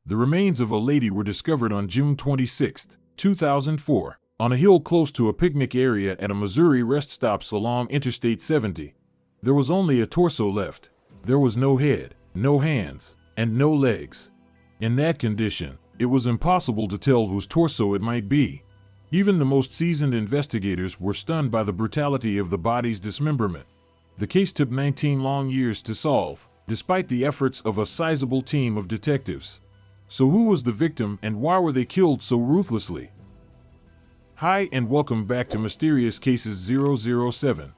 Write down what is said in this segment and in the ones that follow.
The remains of a lady were discovered on June 26, 2004, on a hill close to a picnic area at a Missouri rest stop along Interstate 70. There was only a torso left. There was no head, no hands, and no legs. In that condition, it was impossible to tell whose torso it might be. Even the most seasoned investigators were stunned by the brutality of the body's dismemberment. The case took 19 long years to solve, despite the efforts of a sizable team of detectives. So who was the victim and why were they killed so ruthlessly? Hi and welcome back to Mysterious Cases 007.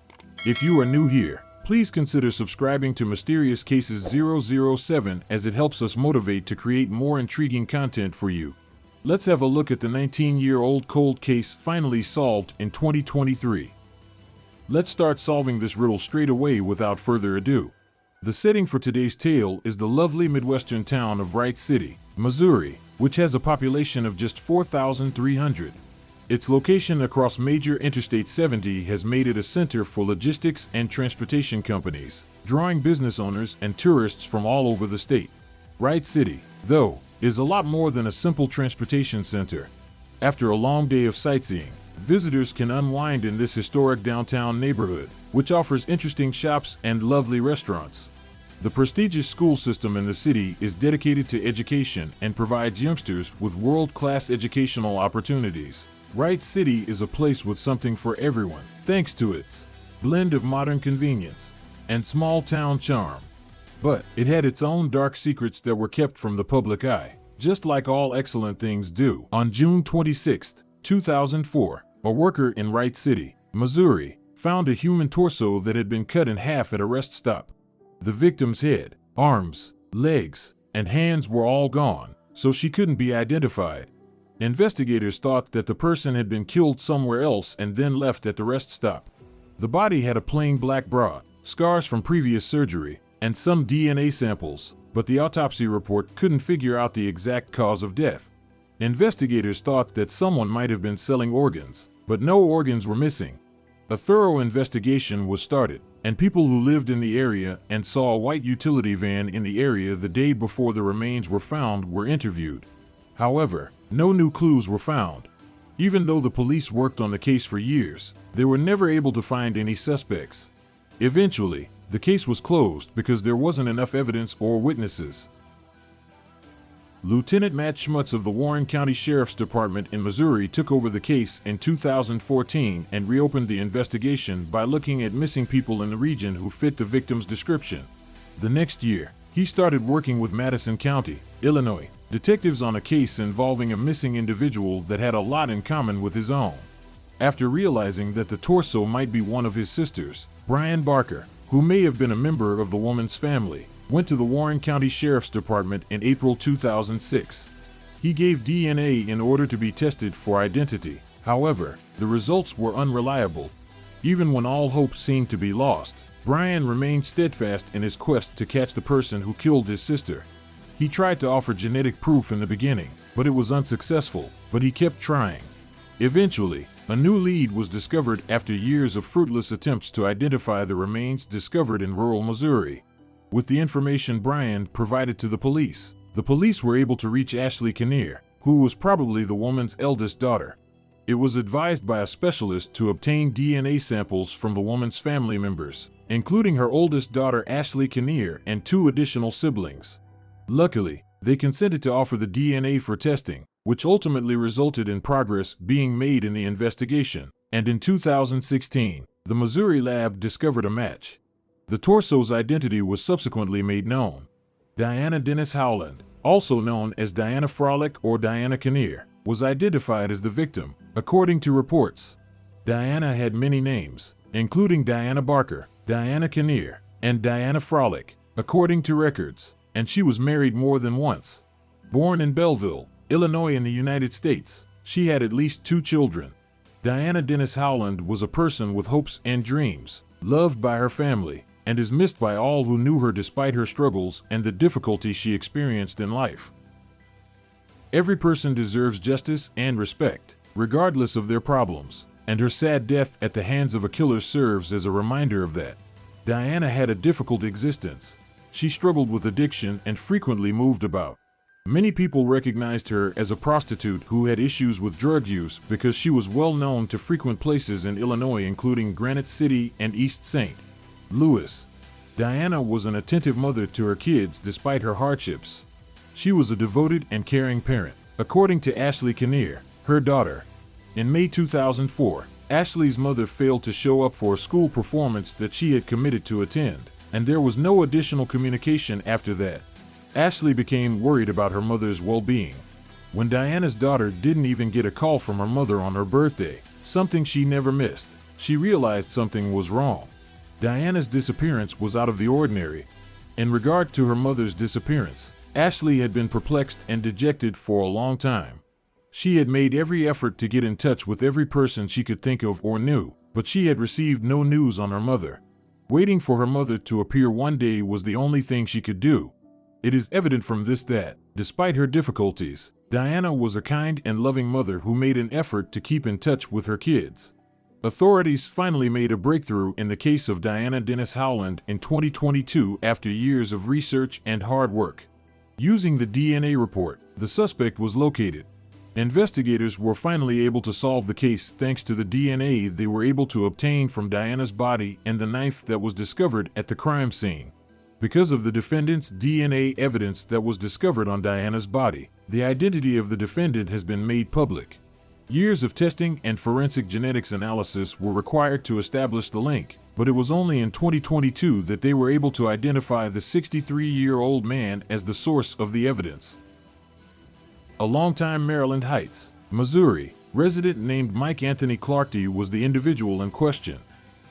If you are new here, please consider subscribing to Mysterious Cases 007 as it helps us motivate to create more intriguing content for you. Let's have a look at the 19-year-old cold case finally solved in 2023. Let's start solving this riddle straight away without further ado. The setting for today's tale is the lovely Midwestern town of Wright City, Missouri, which has a population of just 4,300. Its location across major Interstate 70 has made it a center for logistics and transportation companies, drawing business owners and tourists from all over the state. Wright City, though, is a lot more than a simple transportation center. After a long day of sightseeing, visitors can unwind in this historic downtown neighborhood, which offers interesting shops and lovely restaurants. The prestigious school system in the city is dedicated to education and provides youngsters with world-class educational opportunities. Wright City is a place with something for everyone, thanks to its blend of modern convenience and small-town charm. But it had its own dark secrets that were kept from the public eye, just like all excellent things do. On June 26, 2004, a worker in Wright City, Missouri, found a human torso that had been cut in half at a rest stop. The victim's head, arms, legs, and hands were all gone, so she couldn't be identified. Investigators thought that the person had been killed somewhere else and then left at the rest stop. The body had a plain black bra, scars from previous surgery, and some DNA samples, but the autopsy report couldn't figure out the exact cause of death. Investigators thought that someone might have been selling organs, but no organs were missing. A thorough investigation was started, and people who lived in the area and saw a white utility van in the area the day before the remains were found were interviewed. However, no new clues were found. Even though the police worked on the case for years, they were never able to find any suspects. Eventually, the case was closed because there wasn't enough evidence or witnesses. Lieutenant Matt Schmutz of the Warren County Sheriff's Department in Missouri took over the case in 2014 and reopened the investigation by looking at missing people in the region who fit the victim's description. The next year, he started working with Madison County, Illinois, detectives on a case involving a missing individual that had a lot in common with his own. After realizing that the torso might be one of his sisters, Brian Barker, who may have been a member of the woman's family, went to the Warren County Sheriff's Department in April 2006. He gave DNA in order to be tested for identity. However, the results were unreliable. Even when all hope seemed to be lost, Brian remained steadfast in his quest to catch the person who killed his sister. He tried to offer genetic proof in the beginning, but it was unsuccessful, but he kept trying. Eventually, a new lead was discovered after years of fruitless attempts to identify the remains discovered in rural Missouri. With the information Brian provided to the police were able to reach Ashley Kinnear, who was probably the woman's eldest daughter. It was advised by a specialist to obtain DNA samples from the woman's family members, including her oldest daughter Ashley Kinnear and 2 additional siblings. Luckily, they consented to offer the DNA for testing, which ultimately resulted in progress being made in the investigation, and in 2016, the Missouri lab discovered a match. The torso's identity was subsequently made known. Deanna Denise Howland, also known as Diana Frolick or Diana Kinnear, was identified as the victim, according to reports. Diana had many names, including Diana Barker, Diana Kinnear, and Diana Frolick, according to records, and she was married more than once. Born in Belleville, Illinois in the United States, she had at least 2 children. Deanna Denise Howland was a person with hopes and dreams, loved by her family, and is missed by all who knew her despite her struggles and the difficulties she experienced in life. Every person deserves justice and respect, regardless of their problems, and her sad death at the hands of a killer serves as a reminder of that. Diana had a difficult existence. She struggled with addiction and frequently moved about. Many people recognized her as a prostitute who had issues with drug use because she was well known to frequent places in Illinois, including Granite City and East St. Louis. Deanna was an attentive mother to her kids despite her hardships. She was a devoted and caring parent, according to Ashley Kinnear, her daughter. In May 2004, Ashley's mother failed to show up for a school performance that she had committed to attend, and there was no additional communication after that. Ashley became worried about her mother's well-being. When Deanna's daughter didn't even get a call from her mother on her birthday, something she never missed, she realized something was wrong. Deanna's disappearance was out of the ordinary. In regard to her mother's disappearance, Ashley had been perplexed and dejected for a long time. She had made every effort to get in touch with every person she could think of or knew, but she had received no news on her mother. Waiting for her mother to appear one day was the only thing she could do. It is evident from this that, despite her difficulties, Deanna was a kind and loving mother who made an effort to keep in touch with her kids. Authorities finally made a breakthrough in the case of Deanna Denise Howland in 2022 after years of research and hard work. Using the DNA report, the suspect was located. Investigators were finally able to solve the case thanks to the DNA they were able to obtain from Deanna's body and the knife that was discovered at the crime scene. Because of the defendant's DNA evidence that was discovered on Deanna's body, the identity of the defendant has been made public. Years of testing and forensic genetics analysis were required to establish the link, but it was only in 2022 that they were able to identify the 63-year-old man as the source of the evidence. A longtime Maryland Heights, Missouri, resident named Mike Anthony Clarke was the individual in question.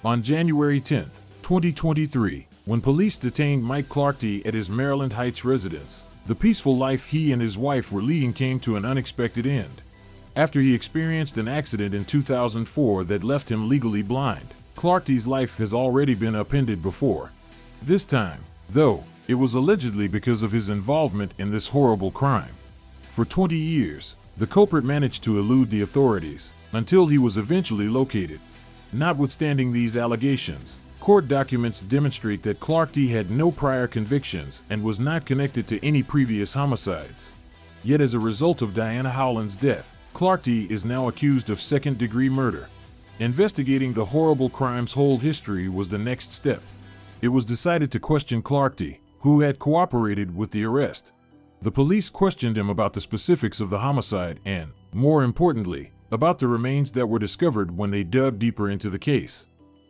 On January 10, 2023, when police detained Mike Clarke at his Maryland Heights residence, the peaceful life he and his wife were leading came to an unexpected end. After he experienced an accident in 2004 that left him legally blind, Clarke's life has already been upended before. This time, though, it was allegedly because of his involvement in this horrible crime. For 20 years, the culprit managed to elude the authorities, until he was eventually located. Notwithstanding these allegations, court documents demonstrate that Clarke had no prior convictions and was not connected to any previous homicides. Yet as a result of Deanna Howland's death, Clarke is now accused of second-degree murder. Investigating the horrible crime's whole history was the next step. It was decided to question Clarke, who had cooperated with the arrest. The police questioned him about the specifics of the homicide and, more importantly, about the remains that were discovered when they dug deeper into the case.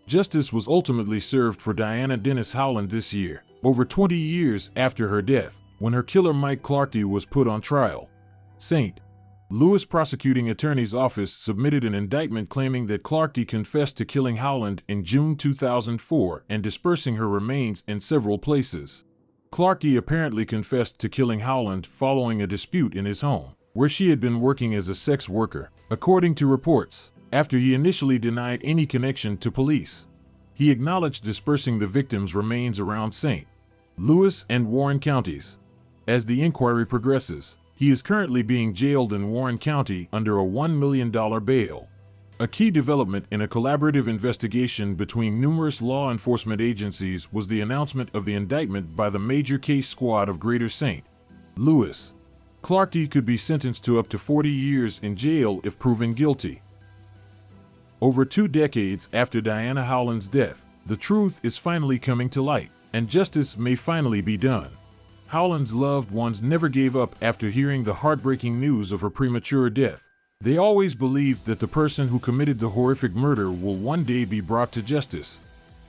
Justice was ultimately served for Deanna Denise Howland this year, over 20 years after her death, when her killer Mike Clarke was put on trial. St. Louis prosecuting attorney's office submitted an indictment claiming that Clarke confessed to killing Howland in June 2004 and dispersing her remains in several places. Clarke apparently confessed to killing Howland following a dispute in his home, where she had been working as a sex worker, according to reports, after he initially denied any connection to police. He acknowledged dispersing the victim's remains around St. Louis and Warren counties. As the inquiry progresses, he is currently being jailed in Warren County under a $1 million bail. A key development in a collaborative investigation between numerous law enforcement agencies was the announcement of the indictment by the Major Case Squad of Greater St. Louis. Clarke could be sentenced to up to 40 years in jail if proven guilty. Over 2 decades after Deanna Howland's death, the truth is finally coming to light, and justice may finally be done. Howland's loved ones never gave up after hearing the heartbreaking news of her premature death. They always believed that the person who committed the horrific murder will one day be brought to justice.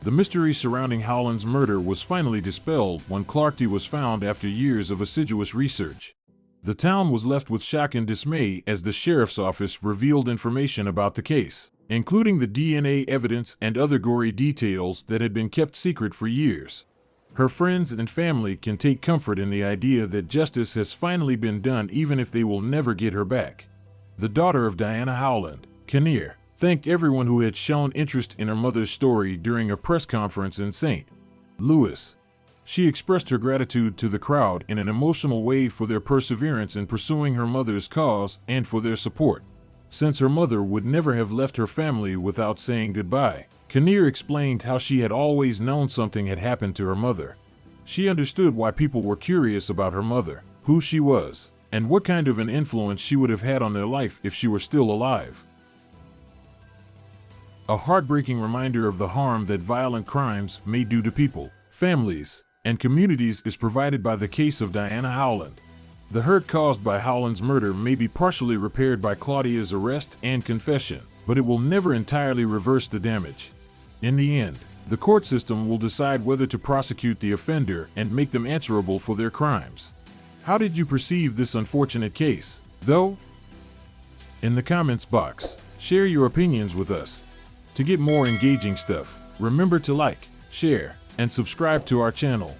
The mystery surrounding Howland's murder was finally dispelled when Clarke was found after years of assiduous research. The town was left with shock and dismay as the sheriff's office revealed information about the case, including the DNA evidence and other gory details that had been kept secret for years. Her friends and family can take comfort in the idea that justice has finally been done, even if they will never get her back. The daughter of Deanna Howland, Kinnear, thanked everyone who had shown interest in her mother's story during a press conference in St. Louis. She expressed her gratitude to the crowd in an emotional way for their perseverance in pursuing her mother's cause and for their support. Since her mother would never have left her family without saying goodbye, Kinnear explained how she had always known something had happened to her mother. She understood why people were curious about her mother, who she was, and what kind of an influence she would have had on their life if she were still alive. A heartbreaking reminder of the harm that violent crimes may do to people, families, and communities is provided by the case of Deanna Howland. The hurt caused by Howland's murder may be partially repaired by Claudia's arrest and confession, but it will never entirely reverse the damage. In the end, the court system will decide whether to prosecute the offender and make them answerable for their crimes. How did you perceive this unfortunate case, though? In the comments box, share your opinions with us. To get more engaging stuff, remember to like, share, and subscribe to our channel.